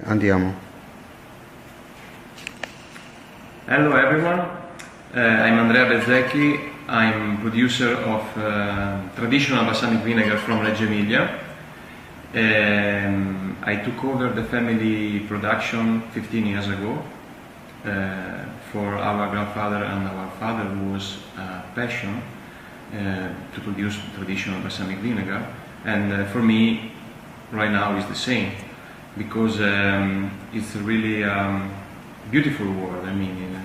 Andiamo. Hello everyone, I'm Andrea Bezzecchi. I'm producer of traditional balsamic vinegar from Reggio Emilia. I took over the family production 15 years ago for our grandfather and our father, who was a passion to produce traditional balsamic vinegar, and for me right now is the same, because it's really beautiful world. I mean,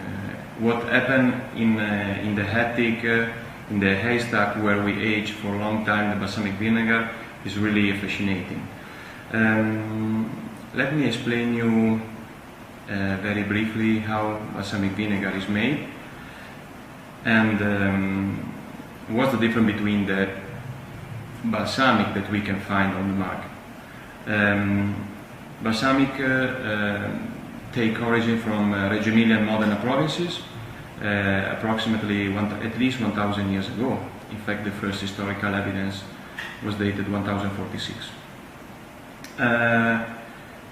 what happened in the attic, in the haystack where we age for a long time the balsamic vinegar is really fascinating. Let me explain you very briefly how balsamic vinegar is made and what's the difference between the balsamic that we can find on the market. Balsamic take origin from Reggio Emilia and Modena provinces, approximately at least 1000 years ago. In fact, the first historical evidence was dated 1046.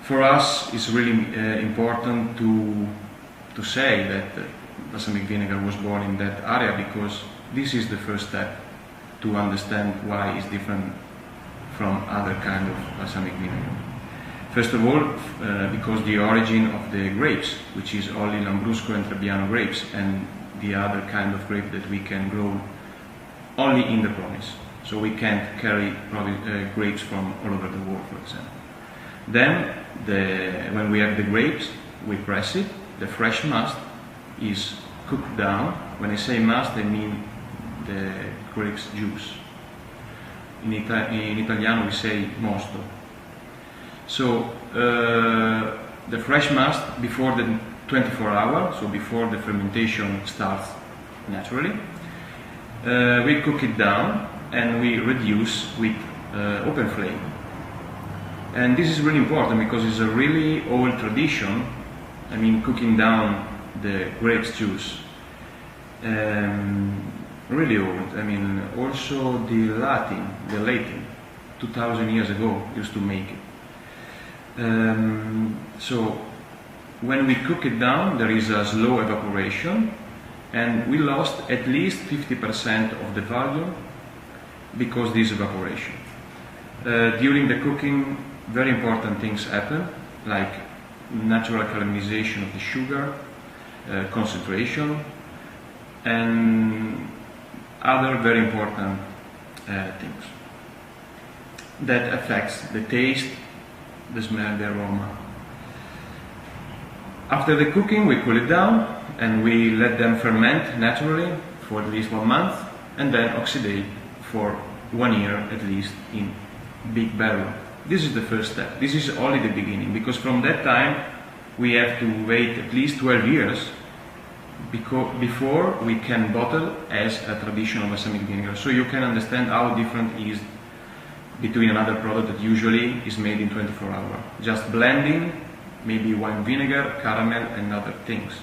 For us, it's really important to say that balsamic vinegar was born in that area, because this is the first step to understand why it's different from other kind of balsamic vinegar. First of all, because the origin of the grapes, which is only Lambrusco and Trebbiano grapes, and the other kind of grape that we can grow only in the province. So we can't carry grapes from all over the world, for example. Then, when we have the grapes, we press it. The fresh must is cooked down. When I say must, I mean the grapes juice. In Italiano we say mosto. So the fresh must, before the 24 hours, so before the fermentation starts naturally, we cook it down and we reduce with open flame. And this is really important because it's a really old tradition. I mean, cooking down the grapes juice, really old. I mean, also the Latin, 2000 years ago, used to make it. So when we cook it down, there is a slow evaporation, and we lost at least 50% of the volume because this evaporation. During the cooking, very important things happen, like natural caramelization of the sugar, concentration, and other very important things that affects the taste, the smell, the aroma. After the cooking, we cool it down and we let them ferment naturally for at least 1 month, and then oxidate for 1 year at least in big barrel. This is the first step. This is only the beginning, because from that time we have to wait at least 12 years before we can bottle as a traditional balsamic vinegar. So you can understand how different it is between another product that usually is made in 24 hours. Just blending, maybe wine vinegar, caramel, and other things.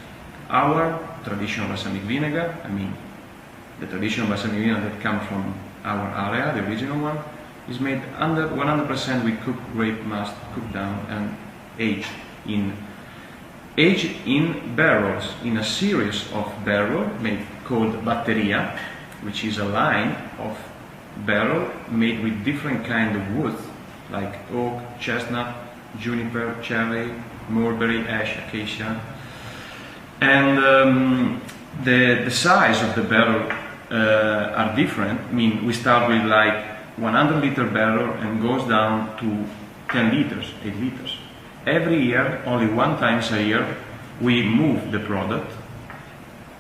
Our traditional balsamic vinegar, I mean the traditional balsamic vinegar that comes from our area, the original one, is made under 100% with cooked grape must, cooked down and aged in barrels, in a series of barrels called batteria, which is a line of barrel made with different kind of wood, like oak, chestnut, juniper, cherry, mulberry, ash, acacia, and the size of the barrel are different. I mean, we start with like 100-liter barrel and goes down to 10 liters, 8 liters. Every year, only one time a year, we move the product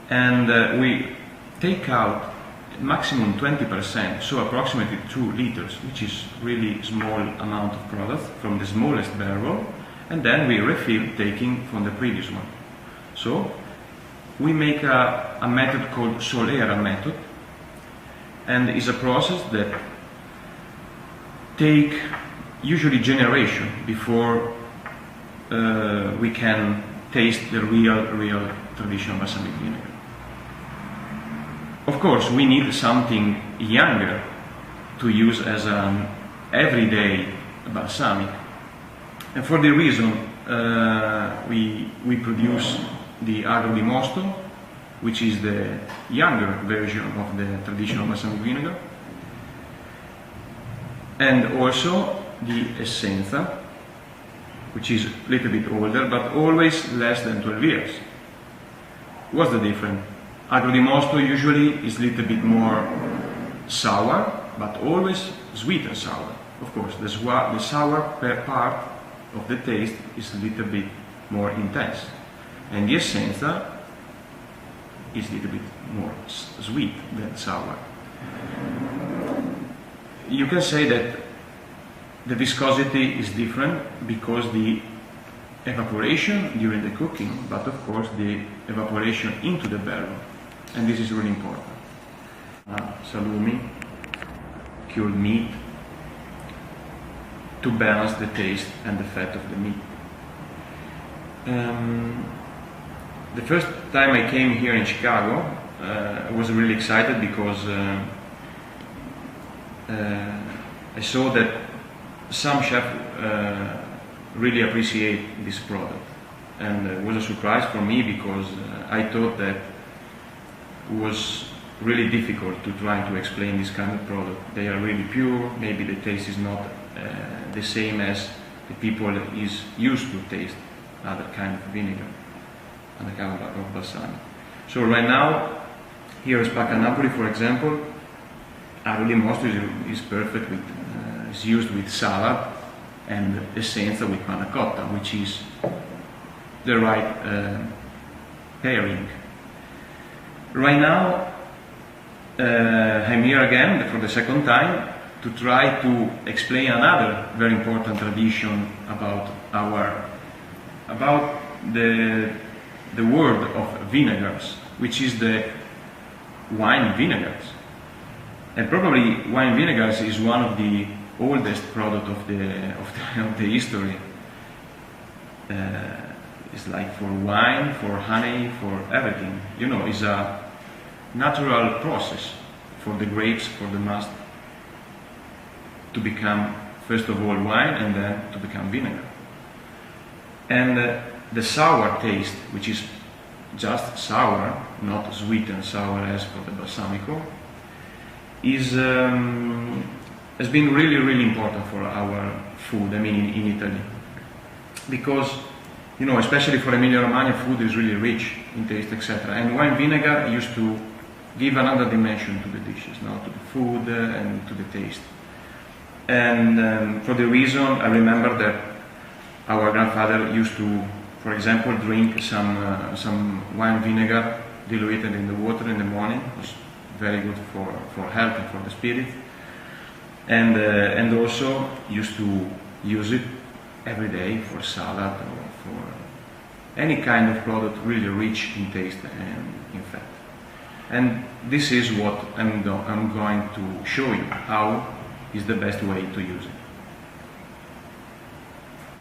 and we take out maximum 20%, so approximately 2 liters, which is really small amount of product from the smallest barrel, and then we refill taking from the previous one. So we make a method called Solera method, and is a process that take usually generation before we can taste the real traditional balsamic vinegar. Of course, we need something younger to use as an everyday balsamic, And for the reason we produce the Agro di Mosto, which is the younger version of the traditional balsamic vinegar, and also the Essenza, which is a little bit older, but always less than 12 years. What's the difference? Agro di Mosto usually is a little bit more sour, but always sweet and sour. Of course, the sour part of the taste is a little bit more intense. And the Essenza is a little bit more sweet than sour. You can say that the viscosity is different because the evaporation during the cooking, but of course the evaporation into the barrel, and this is really important. Salumi, cured meat, to balance the taste and the fat of the meat. The first time I came here in Chicago, I was really excited because I saw that some chefs really appreciate this product, and it was a surprise for me because I thought that it was really difficult to try to explain this kind of product. They are really pure, maybe the taste is not the same as the people is used to taste other kind of vinegar, other kind of balsamic. So right now, here in Spacca Napoli, for example, Agro di Mosto is perfect with, is used with salad, and Essenza with panna cotta, which is the right pairing. Right now, I'm here again for the second time to try to explain another very important tradition about the world of vinegars, which is the wine vinegars. And probably wine vinegars is one of the oldest product of the history. It's like for wine, for honey, for everything. You know, it's a natural process for the grapes, for the must to become first of all wine and then to become vinegar. And the sour taste, which is just sour, not sweet and sour as for the balsamico, has been really important for our food, I mean in Italy, because, you know, especially for Emilia-Romagna, food is really rich in taste, etc. And wine vinegar used to give another dimension to the dishes, now to the food and to the taste. And for the reason, I remember that our grandfather used to, for example, drink some wine vinegar diluted in the water in the morning. It was very good for health and for the spirit. And also used to use it every day for salad or for any kind of product really rich in taste and in fat. And this is what I'm going to show you, how is the best way to use it.